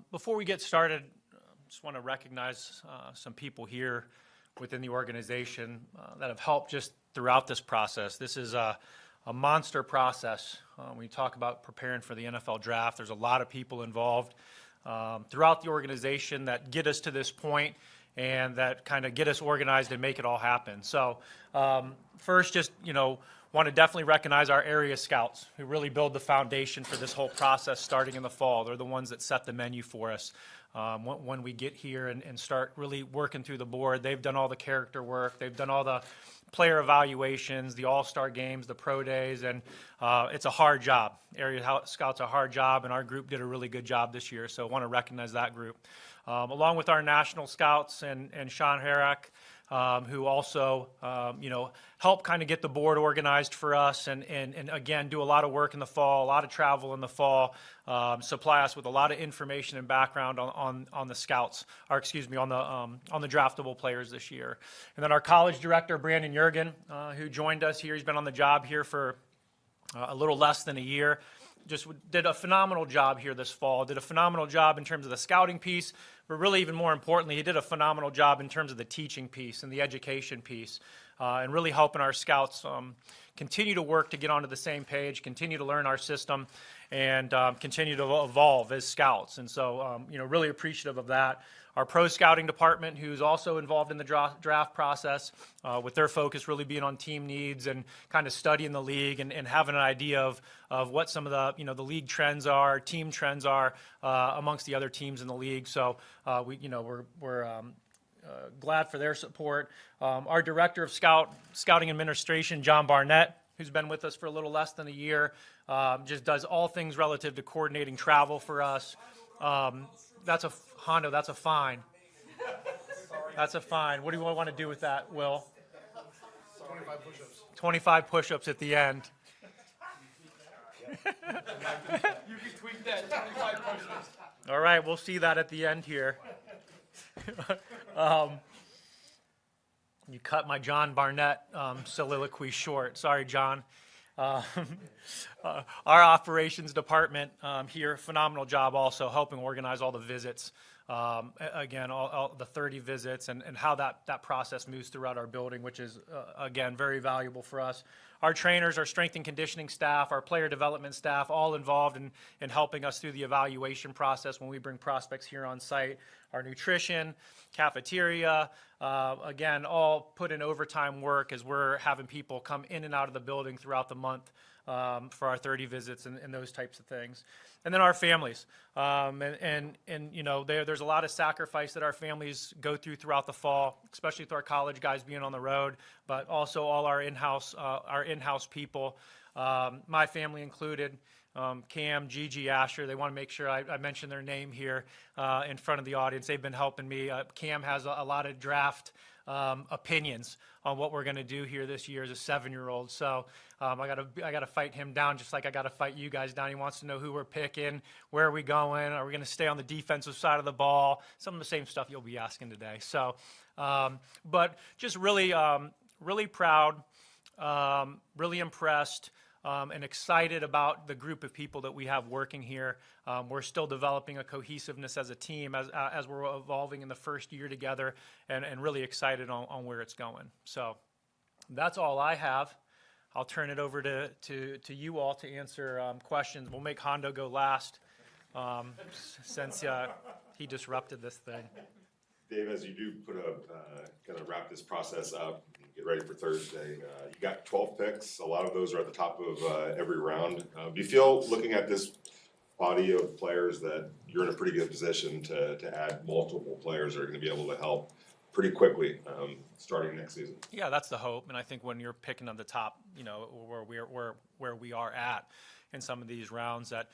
Before we get started, just want to recognize some people here within the organization that have helped just throughout this process. This is a monster process. When you talk about preparing for the NFL draft, there's a lot of people involved throughout the organization that get us to this point and that kind of get us organized and make it all happen. So first, just, want to definitely recognize our area scouts who really build the foundation for this whole process starting in the fall. They're the ones that set the menu for us when we get here and start really working through the board. They've done all the character work. They've done all the player evaluations, the all-star games, the pro days, and it's a hard job. Area scouts a hard job, and our group did a really good job this year, so I want to recognize that group. Along with our national scouts and Sean Herrick, who also, help kind of get the board organized for us and again, do a lot of work in the fall, a lot of travel in the fall, supply us with a lot of information and background on the scouts, or excuse me, on the draftable players this year. And then our college director, Brandon Jurgen, who joined us here. He's been on the job here for a little less than a year. Just did a phenomenal job here this fall, did a phenomenal job in terms of the scouting piece, but really even more importantly, he did a phenomenal job in terms of the teaching piece and the education piece, and really helping our scouts continue to work to get onto the same page, continue to learn our system, and continue to evolve as scouts. And so, really appreciative of that. Our pro scouting department, who's also involved in the draft process, with their focus really being on team needs and kind of studying the league and having an idea of what some of the, the league trends are, team trends are amongst the other teams in the league. So we're glad for their support. Our director of scouting administration, John Barnett, who's been with us for a little less than a year, just does all things relative to coordinating travel for us. That's a Hondo. That's a fine. That's a fine. What do you want to do with that, Will? 25 push-ups. 25 push-ups at the end. You can tweak that. 25 push-ups. All right, we'll see that at the end here. You cut my John Barnett soliloquy short. Sorry, John. Our operations department here, phenomenal job also helping organize all the visits. Again, all the 30 visits and how that process moves throughout our building, which is, again, very valuable for us. Our trainers, our strength and conditioning staff, our player development staff, all involved in helping us through the evaluation process when we bring prospects here on site. Our nutrition, cafeteria, again, all put in overtime work as we're having people come in and out of the building throughout the month for our 30 visits and those types of things. And then our families, there's a lot of sacrifice that our families go throughout the fall, especially with our college guys being on the road, but also all our in-house people, my family included. Cam, Gigi, Asher, they want to make sure I mention their name here in front of the audience. They've been helping me. Cam has a lot of draft opinions on what we're going to do here this year as a 7-year-old. So I gotta fight him down just like I got to fight you guys down. He wants to know who we're picking, where are we going, are we going to stay on the defensive side of the ball, some of the same stuff you'll be asking today. So, but just really proud, really impressed, and excited about the group of people that we have working here. We're still developing a cohesiveness as a team as we're evolving in the first year together, and really excited on where it's going. So that's all I have. I'll turn it over to you all to answer questions. We'll make Hondo go last since he disrupted this thing. Dave, as you do kind of wrap this process up, get ready for Thursday, you got 12 picks. A lot of those are at the top of every round. Do you feel, looking at this body of players, that you're in a pretty good position to add multiple players that are going to be able to help pretty quickly starting next season? Yeah, that's the hope. And I think when you're picking on the top, where we are at in some of these rounds, that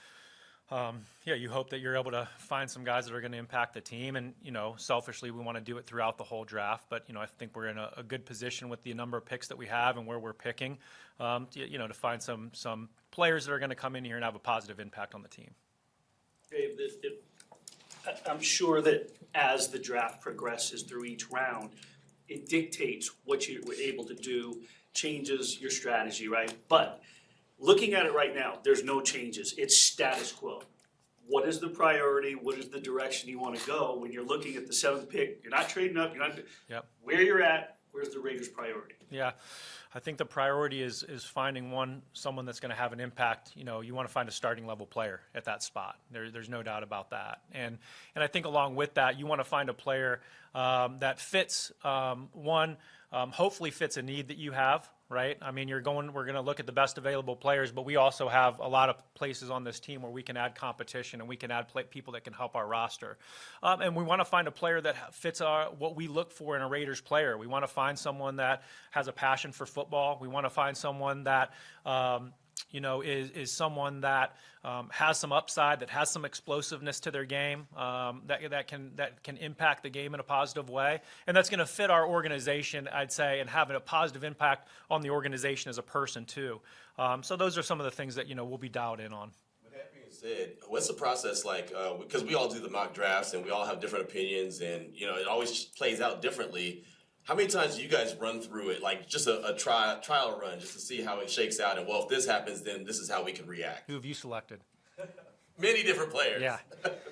you hope that you're able to find some guys that are going to impact the team. And, selfishly, we want to do it throughout the whole draft. But, I think we're in a good position with the number of picks that we have and where we're picking, to find some players that are going to come in here and have a positive impact on the team. Dave, I'm sure that as the draft progresses through each round, it dictates what you were able to do, changes your strategy, right? But looking at it right now, there's no changes. It's status quo. what is the priority, what is the direction you wanna go when you're looking at the 7th pick, you're not trading up, you're not, Yep. where you're at, where's the Raiders' priority? Yeah, I think the priority is finding someone that's going to have an impact. You know, you want to find a starting level player at that spot. There's no doubt about that. And I think along with that, you want to find a player that fits hopefully fits a need that you have. Right? I mean, we're going to look at the best available players, but we also have a lot of places on this team where we can add competition and we can add people that can help our roster. And we want to find a player that fits what we look for in a Raiders player. We want to find someone that has a passion for football. We want to find someone that is someone that has some upside, that has some explosiveness to their game, that can impact the game in a positive way, and that's going to fit our organization, I'd say, and have a positive impact on the organization as a person too. So those are some of the things that we'll be dialed in on. With that being said, what's the process like? Because we all do the mock drafts and we all have different opinions, and it always plays out differently. How many times do you guys run through it, like just a trial run, just to see how it shakes out? And well, if this happens, then this is how we can react. Who have you selected? Many different players. Yeah.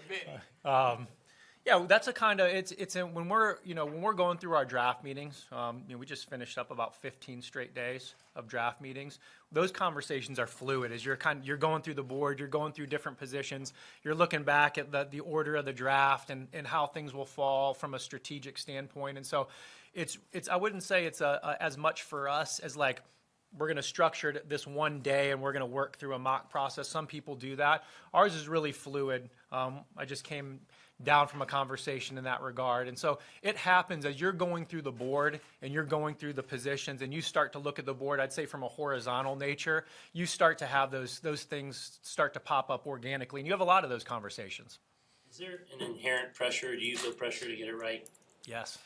Many. Yeah, that's a kind of when we're going through our draft meetings. We just finished up about 15 straight days of draft meetings. Those conversations are fluid as you're going through the board, you're going through different positions, you're looking back at the order of the draft and how things will fall from a strategic standpoint. And so it's I wouldn't say it's as much for us as like we're going to structure it this one day and we're going to work through a mock process. Some people do that. Ours is really fluid. I just came down from a conversation in that regard. And so it happens as you're going through the board and you're going through the positions and you start to look at the board, I'd say from a horizontal nature, you start to have those things start to pop up organically. And you have a lot of those conversations. Is there an inherent pressure? Do you feel pressure to get it right? Yes.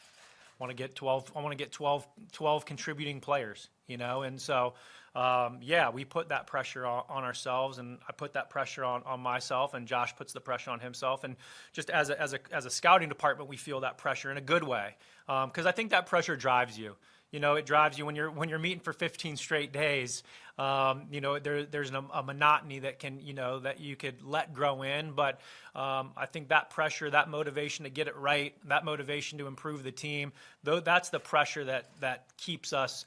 I want to get 12 contributing players, and so, we put that pressure on ourselves, and I put that pressure on myself, and Josh puts the pressure on himself, and just as a scouting department, we feel that pressure in a good way, because I think that pressure drives you. It drives you when you're meeting for 15 straight days. There's a monotony that can, that you could let grow in. But I think that pressure, that motivation to get it right, that motivation to improve the team, that's the pressure that keeps us,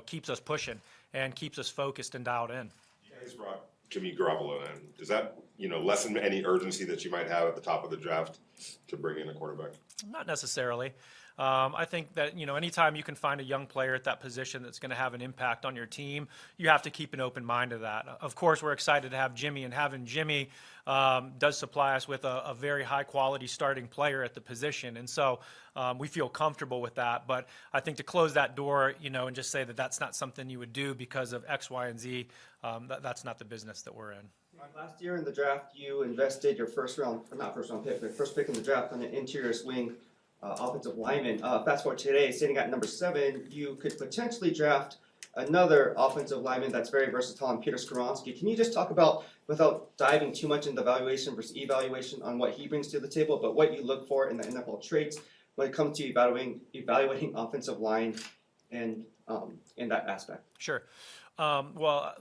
keeps us pushing and keeps us focused and dialed in. You guys brought Jimmy Garoppolo in. Does that, lessen any urgency that you might have at the top of the draft to bring in a quarterback? Not necessarily. I think that, anytime you can find a young player at that position that's going to have an impact on your team, you have to keep an open mind to that. Of course, we're excited to have Jimmy, and having Jimmy does supply us with a very high-quality starting player at the position. And so we feel comfortable with that. But I think to close that door, and just say that that's not something you would do because of X, Y, and Z, that's not the business that we're in. Last year in the draft, you invested your first pick in the draft on an interior swing offensive lineman. Fast forward today, sitting at number 7, you could potentially draft another offensive lineman that's very versatile in Peter Skoronski. Can you just talk about, without diving too much into valuation versus evaluation on what he brings to the table, but what you look for in the NFL traits when it comes to evaluating offensive line and in that aspect? Sure. Well,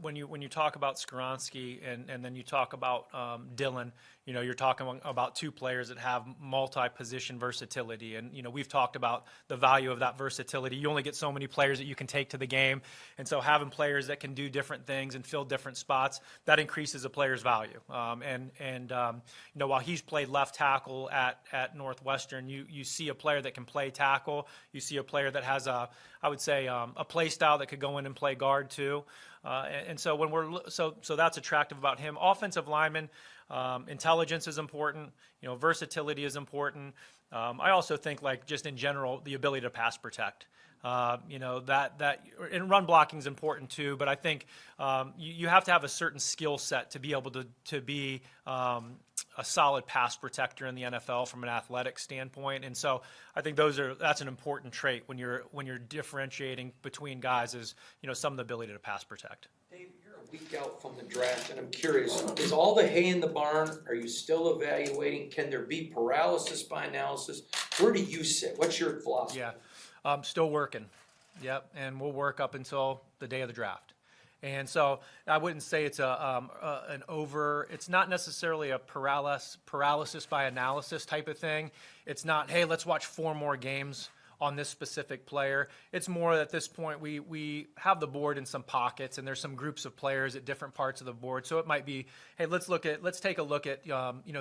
when you talk about Skoronski and then you talk about Dylan, you're talking about two players that have multi-position versatility. And, we've talked about the value of that versatility. You only get so many players that you can take to the game. And so having players that can do different things and fill different spots, that increases a player's value. While he's played left tackle at Northwestern, you see a player that can play tackle. You see a player that has a play style that could go in and play guard too. And so so that's attractive about him. Offensive lineman, intelligence is important. Versatility is important. I also think, like, just in general, the ability to pass protect. That and run blocking is important too. But I think you have to have a certain skill set to be able to be a solid pass protector in the NFL from an athletic standpoint. And so I think that's an important trait when you're differentiating between guys is, some of the ability to pass protect. Dave, you're a week out from the draft, and I'm curious, is all the hay in the barn? Are you still evaluating? Can there be paralysis by analysis? Where do you sit? What's your philosophy? Yeah, still working. Yep, and we'll work up until the day of the draft. And so I wouldn't say it's it's not necessarily a paralysis by analysis type of thing. It's not, hey, let's watch 4 more games on this specific player. It's more at this point we have the board in some pockets, and there's some groups of players at different parts of the board. So it might be, hey, let's take a look at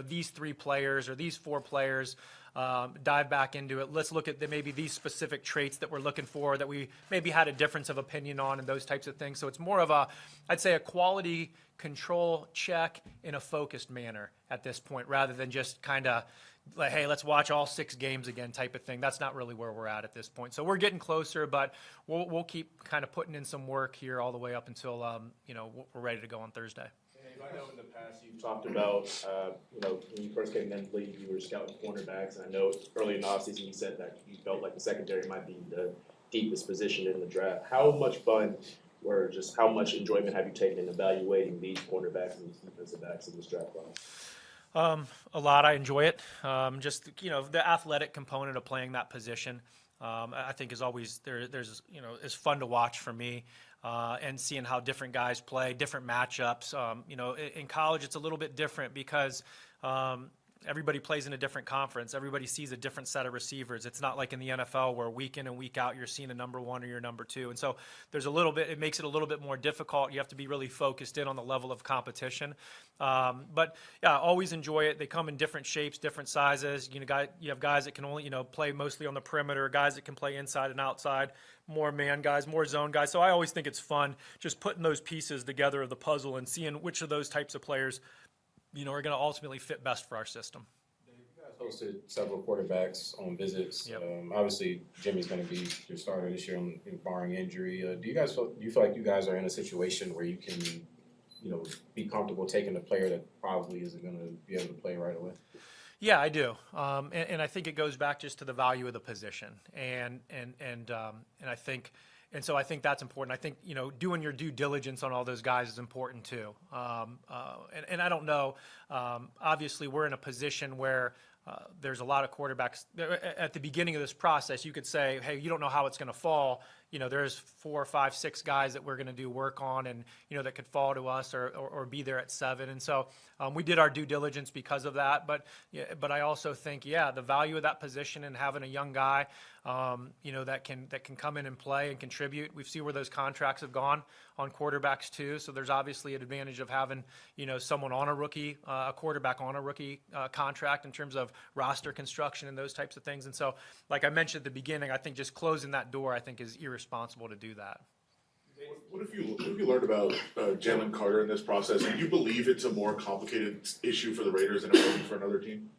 these 3 players or these 4 players. Dive back into it. Let's look at maybe these specific traits that we're looking for that we maybe had a difference of opinion on and those types of things. So it's more of I'd say a quality control check in a focused manner at this point, rather than just kind of like, hey, let's watch all 6 games again type of thing. That's not really where we're at this point. So we're getting closer, but we'll keep kind of putting in some work here all the way up until we're ready to go on Thursday. I know in the past you've talked about, when you first came into the league, you were scouting cornerbacks, and I know early in the offseason you said that you felt like the secondary might be the deepest position in the draft. How much fun or just how much enjoyment have you taken in evaluating these cornerbacks and these defensive backs in this draft class? A lot. I enjoy it. Just the athletic component of playing that position, I think is always there's is fun to watch for me. And seeing how different guys play, different matchups. In college it's a little bit different because everybody plays in a different conference. Everybody sees a different set of receivers. It's not like in the NFL where week in and week out you're seeing a number 1 or your number 2. And so it makes it a little bit more difficult. You have to be really focused in on the level of competition. But yeah, I always enjoy it. They come in different shapes, different sizes. You have guys that can only, play mostly on the perimeter, guys that can play inside and outside, more man guys, more zone guys. So I always think it's fun just putting those pieces together of the puzzle and seeing which of those types of players are going to ultimately fit best for our system. You guys hosted several quarterbacks on visits. Yep. Obviously, Jimmy's going to be your starter this year, barring injury. Do you feel like you guys are in a situation where you can, be comfortable taking a player that probably isn't going to be able to play right away? Yeah, I do, and I think it goes back just to the value of the position, and I think. And so I think that's important. I think, doing your due diligence on all those guys is important too. And I don't know, obviously we're in a position where there's a lot of quarterbacks. At the beginning of this process, you could say, hey, you don't know how it's going to fall. There's 4, 5, 6 guys that we're going to do work on and, that could fall to us or be there at 7. And so we did our due diligence because of that. But I also think, the value of that position and having a young guy, that can come in and play and contribute. We see where those contracts have gone on quarterbacks too. So there's obviously an advantage of having, someone on a quarterback on a rookie contract in terms of roster construction and those types of things. And so, like I mentioned at the beginning, I think just closing that door, I think, is irresponsible to do that. What if you learned about Jalen Carter in this process, and you believe it's a more complicated issue for the Raiders than it would be for another team?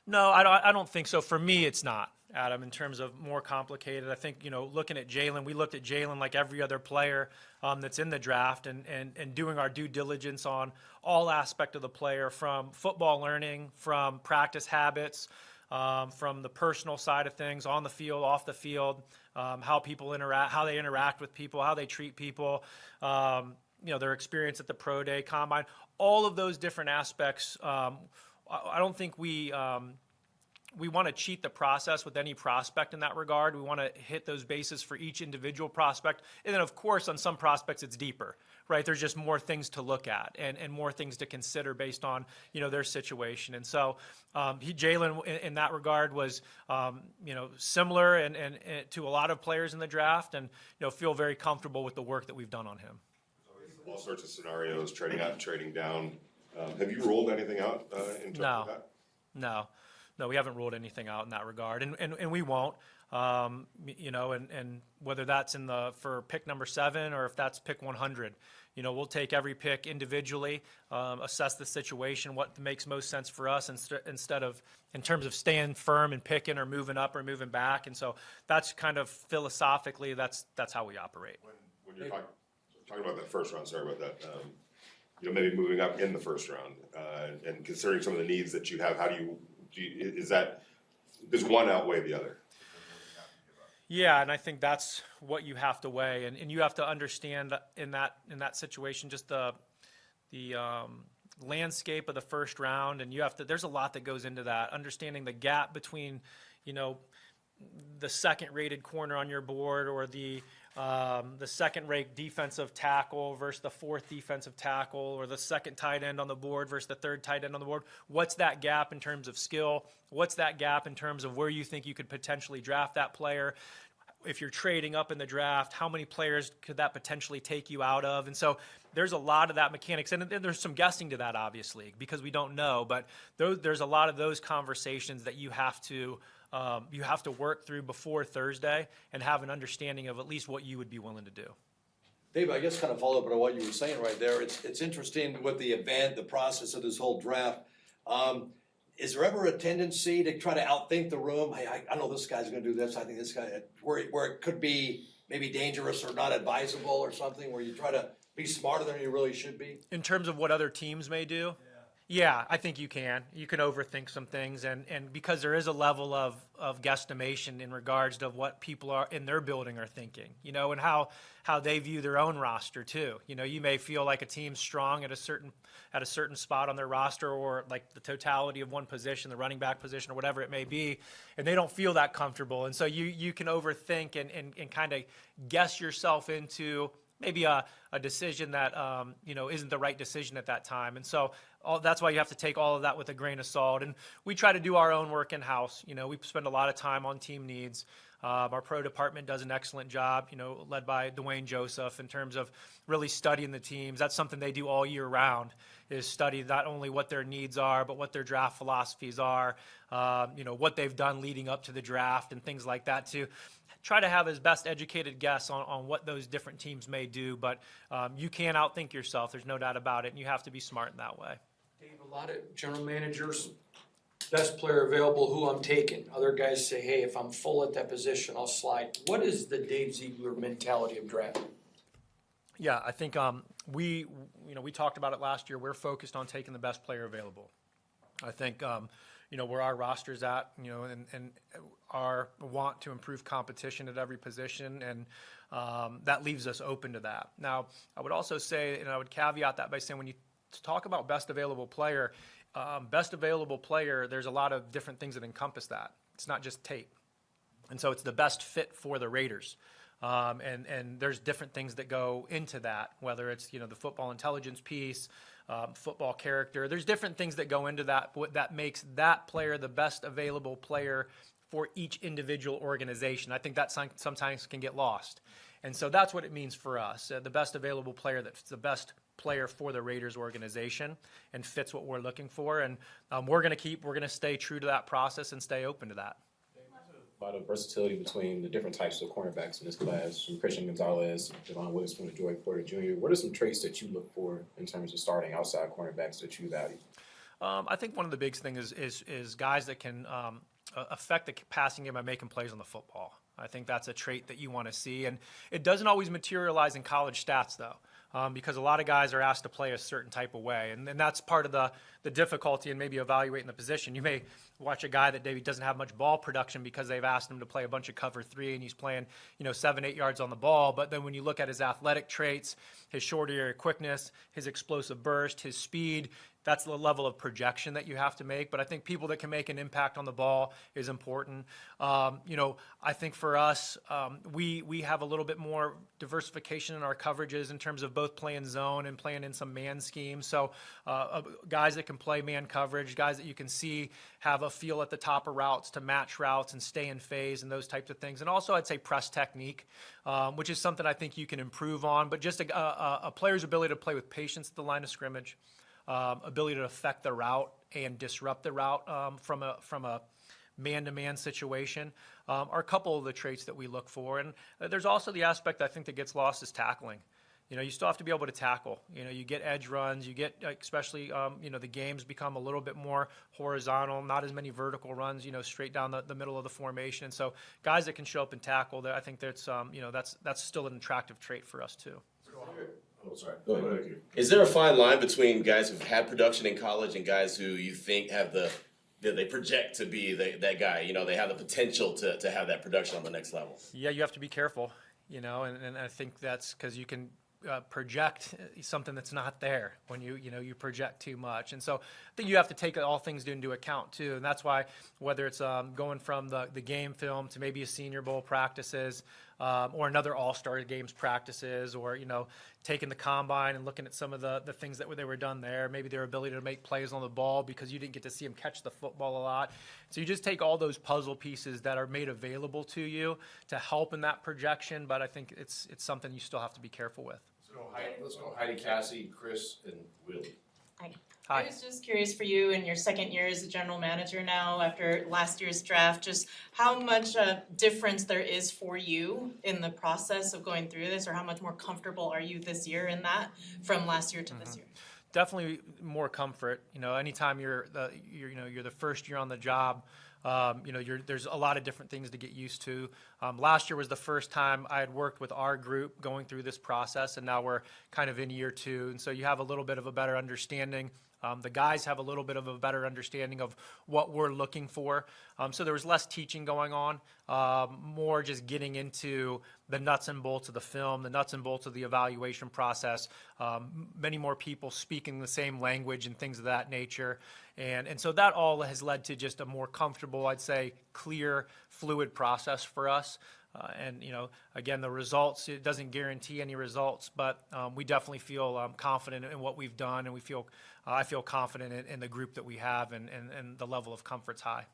No, I don't think so. For me, it's not, Adam, in terms of more complicated. I think, looking at Jalen, we looked at Jalen like every other player that's in the draft and doing our due diligence on all aspect of the player, from football learning, from practice habits, from the personal side of things, on the field, off the field, how people interact, how they interact with people, how they treat people, their experience at the pro day, combine, all of those different aspects. I don't think we want to cheat the process with any prospect in that regard. We want to hit those bases for each individual prospect. And then, of course, on some prospects, it's deeper, right? There's just more things to look at and more things to consider based on, their situation. And so Jalen, in that regard, was, similar and to a lot of players in the draft, and, feel very comfortable with the work that we've done on him. All sorts of scenarios, trading up, trading down. Have you ruled anything out in terms of that? No, we haven't ruled anything out in that regard, and we won't. And whether that's for pick number 7 or if that's pick 100, we'll take every pick individually, assess the situation, what makes most sense for us, instead of in terms of staying firm and picking or moving up or moving back. And so that's kind of philosophically that's how we operate. When you're talking about that first round, sorry about that. Maybe moving up in the first round and considering some of the needs that you have, how does one outweigh the other? Yeah, and I think that's what you have to weigh, and you have to understand in that situation just the landscape of the first round, and there's a lot that goes into that. Understanding the gap between, the second rated corner on your board or the the second-rate defensive tackle versus the fourth defensive tackle, or the second tight end on the board versus the third tight end on the board. What's that gap in terms of skill? What's that gap in terms of where you think you could potentially draft that player? If you're trading up in the draft, how many players could that potentially take you out of? And so there's a lot of that mechanics, and there's some guessing to that, obviously, because we don't know. But there's a lot of those conversations that you have to work through before Thursday and have an understanding of at least what you would be willing to do. Dave, I guess kind of follow up on what you were saying right there. It's interesting with the event, the process of this whole draft. Is there ever a tendency to try to outthink the room? Hey, I know this guy's gonna do this, I think this guy, where it could be maybe dangerous or not advisable or something, where you try to be smarter than you really should be? In terms of what other teams may do? Yeah, I think you can. You can overthink some things, and because there is a level of guesstimation in regards to what people are in their building are thinking, and how they view their own roster too. You may feel like a team's strong at a certain spot on their roster, or like the totality of one position, the running back position, or whatever it may be, and they don't feel that comfortable. And so you can overthink and kind of guess yourself into maybe a decision that isn't the right decision at that time. And so that's why you have to take all of that with a grain of salt. And we try to do our own work in-house. We spend a lot of time on team needs. Our pro department does an excellent job, led by Dwayne Joseph, in terms of really studying the teams. That's something they do all year round, is study not only what their needs are, but what their draft philosophies are, what they've done leading up to the draft and things like that, to try to have his best educated guess on what those different teams may do. But you can outthink yourself. There's no doubt about it, and you have to be smart in that way. Dave, a lot of general managers, best player available, who I'm taking. Other guys say, hey, if I'm full at that position, I'll slide. What is the Dave Ziegler mentality of drafting? Yeah, I think we talked about it last year. We're focused on taking the best player available. I think where our roster's at, and our want to improve competition at every position, and that leaves us open to that. Now, I would also say, and I would caveat that by saying, when you talk about best available player, there's a lot of different things that encompass that. It's not just tape. And so it's the best fit for the Raiders. And there's different things that go into that, whether it's, the football intelligence piece, football character. There's different things that go into that makes that player the best available player for each individual organization. I think that sometimes can get lost. And so that's what it means for us, the best available player that's the best player for the Raiders organization and fits what we're looking for. And we're going to stay true to that process and stay open to that. A lot of versatility between the different types of cornerbacks in this class, from Christian Gonzalez, Devon Witherspoon, and Joey Porter Jr. What are some traits that you look for in terms of starting outside cornerbacks that you value? I think one of the big things is guys that can affect the passing game by making plays on the football. I think that's a trait that you want to see, and it doesn't always materialize in college stats, though, because a lot of guys are asked to play a certain type of way, and that's part of the difficulty in maybe evaluating the position. You may watch a guy that maybe doesn't have much ball production because they've asked him to play a bunch of cover 3, and he's playing 7-8 yards on the ball, but then when you look at his athletic traits, his short area quickness, his explosive burst, his speed, that's the level of projection that you have to make. But I think people that can make an impact on the ball is important. I think for us, we have a little bit more diversification in our coverages in terms of both playing zone and playing in some man schemes. So guys that can play man coverage, guys that you can see have a feel at the top of routes to match routes and stay in phase and those types of things. And also I'd say press technique, which is something I think you can improve on. But just a player's ability to play with patience at the line of scrimmage, ability to affect the route and disrupt the route from a man-to-man situation are a couple of the traits that we look for. And there's also the aspect I think that gets lost is tackling. You still have to be able to tackle. You get edge runs, you get, especially, the games become a little bit more horizontal, not as many vertical runs, straight down the middle of the formation. And so guys that can show up and tackle, I think that's still an attractive trait for us too. Oh, sorry. Go ahead. Thank you. Is there a fine line between guys who've had production in college and guys who you think have they project to be that guy? They have the potential to have that production on the next level. Yeah, you have to be careful, and I think that's because you can project something that's not there when you project too much. And so I think you have to take all things into account too. And that's why whether it's going from the game film to maybe a Senior Bowl practices, or another All-Star Games practices, or, taking the combine and looking at some of the things that they were done there, maybe their ability to make plays on the ball because you didn't get to see them catch the football a lot. So you just take all those puzzle pieces that are made available to you to help in that projection, but I think it's something you still have to be careful with. Let's go Heidi, Cassie, Chris, and Willie. Hi. I was just curious for you in your second year as a general manager now after last year's draft, just how much difference there is for you in the process of going through this, or how much more comfortable are you this year in that from last year to this year? Definitely more comfort. Anytime you're the first year on the job, there's a lot of different things to get used to. Last year was the first time I had worked with our group going through this process, and now we're kind of in year 2, and so you have a little bit of a better understanding. The guys have a little bit of a better understanding of what we're looking for. So there was less teaching going on, more just getting into the nuts and bolts of the film, the nuts and bolts of the evaluation process, many more people speaking the same language and things of that nature. And so that all has led to just a more comfortable, I'd say, clear, fluid process for us. Again, the results, it doesn't guarantee any results, but we definitely feel confident in what we've done, and I feel confident in the group that we have, and the level of comfort's high.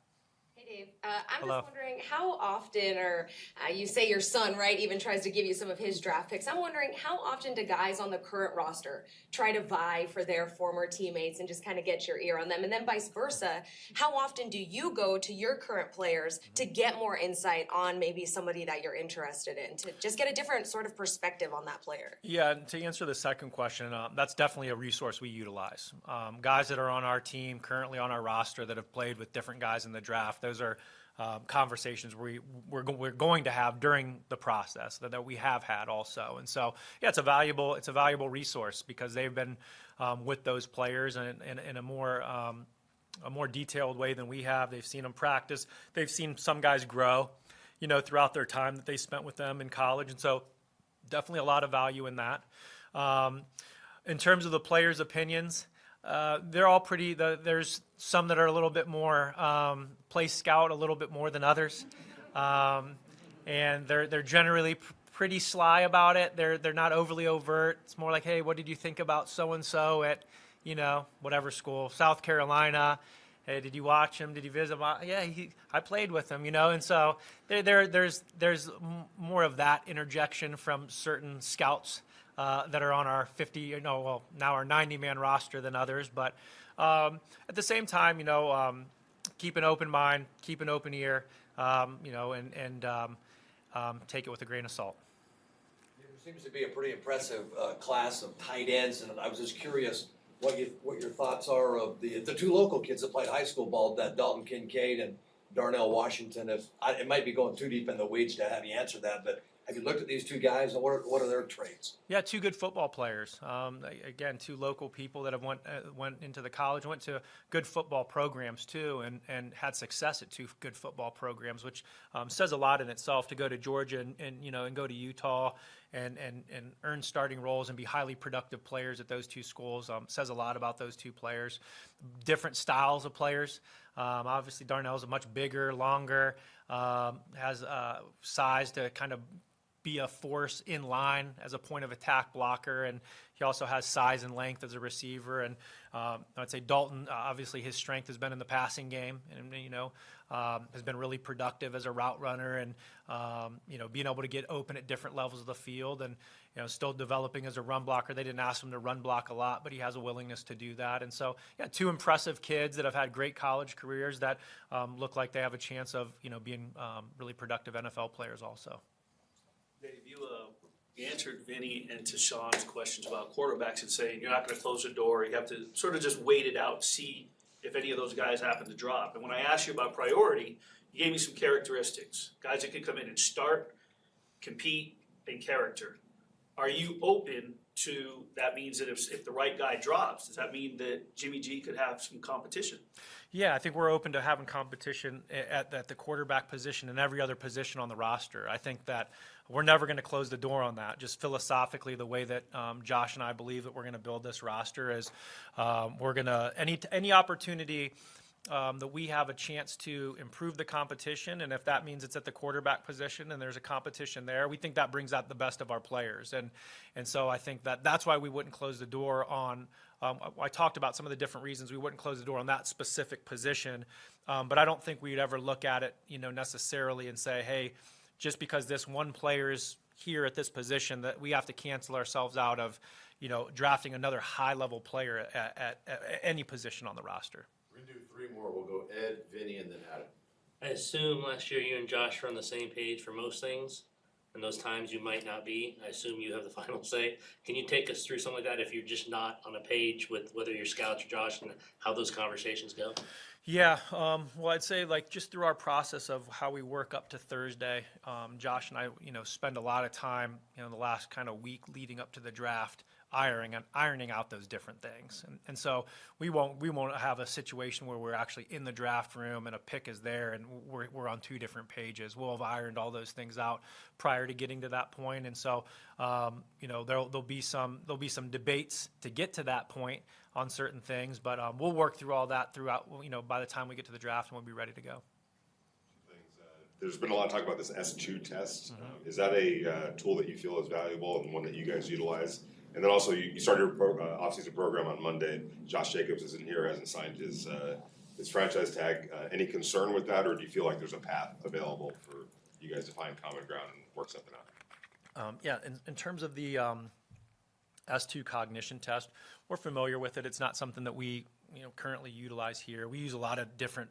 Hey Dave, I'm Hello. just wondering how often, or you say your son, right, even tries to give you some of his draft picks. I'm wondering how often do guys on the current roster try to vie for their former teammates and just kind of get your ear on them? And then vice versa, how often do you go to your current players to get more insight on maybe somebody that you're interested in, to just get a different sort of perspective on that player? Yeah, and to answer the second question, that's definitely a resource we utilize. Guys that are on our team, currently on our roster, that have played with different guys in the draft, those are conversations we're going to have during the process that we have had also. And so, yeah, it's a valuable resource because they've been with those players in a more detailed way than we have. They've seen them practice. They've seen some guys grow, throughout their time that they spent with them in college. And so definitely a lot of value in that. In terms of the players' opinions, they're all pretty. There's some that are a little bit more play scout a little bit more than others, and they're generally pretty sly about it. They're not overly overt. It's more like, hey, what did you think about so and so at whatever school, South Carolina? Hey, did you watch him? Did you visit him? Yeah, I played with him. And so there's more of that interjection from certain scouts that are on our 50, now our 90-man roster than others. But at the same time, keep an open mind, keep an open ear, and take it with a grain of salt. There seems to be a pretty impressive class of tight ends, and I was just curious what your thoughts are of the 2 local kids that played high school ball, that Dalton Kincaid and Darnell Washington. It might be going too deep in the weeds to have you answer that, but have you looked at these 2 guys, and what are their traits? Yeah, 2 good football players. Again, 2 local people that have went into the college, went to good football programs too, and had success at 2 good football programs, which says a lot in itself. To go to Georgia and go to Utah and earn starting roles and be highly productive players at those 2 schools says a lot about those 2 players. Different styles of players. Obviously, Darnell's a much bigger, longer, has size to kind of be a force in line as a point of attack blocker, and he also has size and length as a receiver. And I'd say Dalton, obviously his strength has been in the passing game, and has been really productive as a route runner, and being able to get open at different levels of the field, and still developing as a run blocker. They didn't ask him to run block a lot, but he has a willingness to do that. And so, yeah, 2 impressive kids that have had great college careers that look like they have a chance of being really productive NFL players also. Dave, you answered Vinny and to Sean's questions about quarterbacks and saying you're not going to close the door. You have to sort of just wait it out, see if any of those guys happen to drop. And when I asked you about priority, you gave me some characteristics. Guys that can come in and start, compete, and character. Are you open to that? Means that if the right guy drops, does that mean that Jimmy G could have some competition? Yeah, I think we're open to having competition at the quarterback position and every other position on the roster. I think that we're never going to close the door on that. Just philosophically, the way that Josh and I believe that we're going to build this roster is we're going to any opportunity that we have a chance to improve the competition, and if that means it's at the quarterback position and there's a competition there, we think that brings out the best of our players. And so I think that's why we wouldn't close the door on, I talked about some of the different reasons we wouldn't close the door on that specific position, but I don't think we'd ever look at it, necessarily and say, hey, just because this one player is here at this position, that we have to cancel ourselves out of, drafting another high-level player at any position on the roster. We're gonna do 3 more. We'll go Ed, Vinny, and then Adam. I assume last year you and Josh were on the same page for most things, and those times you might not be. I assume you have the final say. Can you take us through something like that if you're just not on a page with whether you're scouts or Josh and how those conversations go? Yeah, well, I'd say just through our process of how we work up to Thursday, Josh and I, spend a lot of time, the last kind of week leading up to the draft, ironing out those different things. And so we won't have a situation where we're actually in the draft room and a pick is there and we're on 2 different pages. We'll have ironed all those things out prior to getting to that point. And so, there'll be some debates to get to that point on certain things, but we'll work through all that throughout, by the time we get to the draft, and we'll be ready to go. There's been a lot of talk about this S2 test. Is that a tool that you feel is valuable and one that you guys utilize? And then also, you started your off-season program on Monday. Josh Jacobs isn't here, hasn't signed his franchise tag. Any concern with that, or do you feel like there's a path available for you guys to find common ground and work something out? Yeah, in terms of the S2 cognition test, we're familiar with it. It's not something that we currently utilize here. We use a lot of different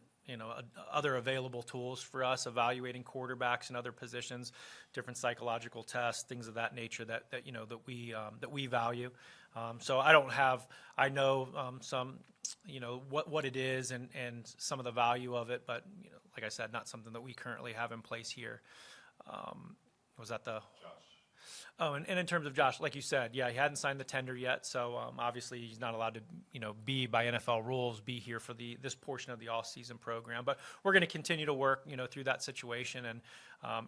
other available tools for us evaluating quarterbacks and other positions, different psychological tests, things of that nature that we value. So I know some what it is and some of the value of it, but like I said, not something that we currently have in place here. Was that the Josh? Oh, and in terms of Josh, like you said, yeah, he hadn't signed the tender yet, so obviously he's not allowed to, be by NFL rules, be here for this portion of the all-season program. But we're going to continue to work, through that situation. And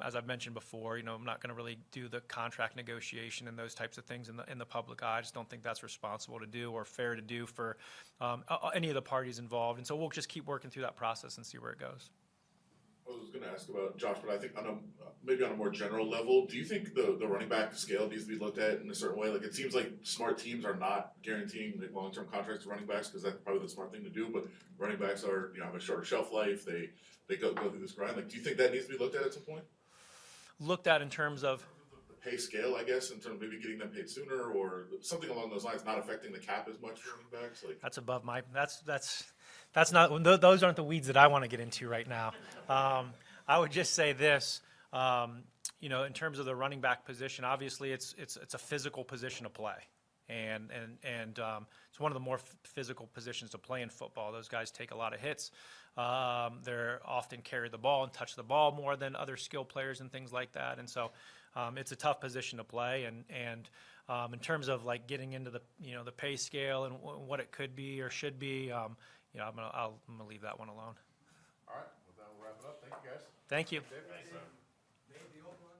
as I've mentioned before, I'm not going to really do the contract negotiation and those types of things in the public eye. I just don't think that's responsible to do or fair to do for any of the parties involved. And so we'll just keep working through that process and see where it goes. I was going to ask about Josh, but I think maybe on a more general level, do you think the running back scale needs to be looked at in a certain way? Like, it seems like smart teams are not guaranteeing long-term contracts to running backs because that's probably the smart thing to do. But running backs are have a shorter shelf life. They go through this grind. Like, do you think that needs to be looked at some point? Looked at in terms of the pay scale, I guess, in terms of maybe getting them paid sooner or something along those lines, not affecting the cap as much for running backs. Like, that's above my that's not those aren't the weeds that I want to get into right now. I would just say this, in terms of the running back position, obviously it's a physical position to play, and it's one of the more physical positions to play in football. Those guys take a lot of hits. They're often carry the ball and touch the ball more than other skill players and things like that, and so it's a tough position to play. And in terms of like getting into the the pay scale and what it could be or should be, I'm gonna leave that one alone. All right, well, then we'll wrap it up. Thank you, guys. Thank you. Dave? Dave, the overall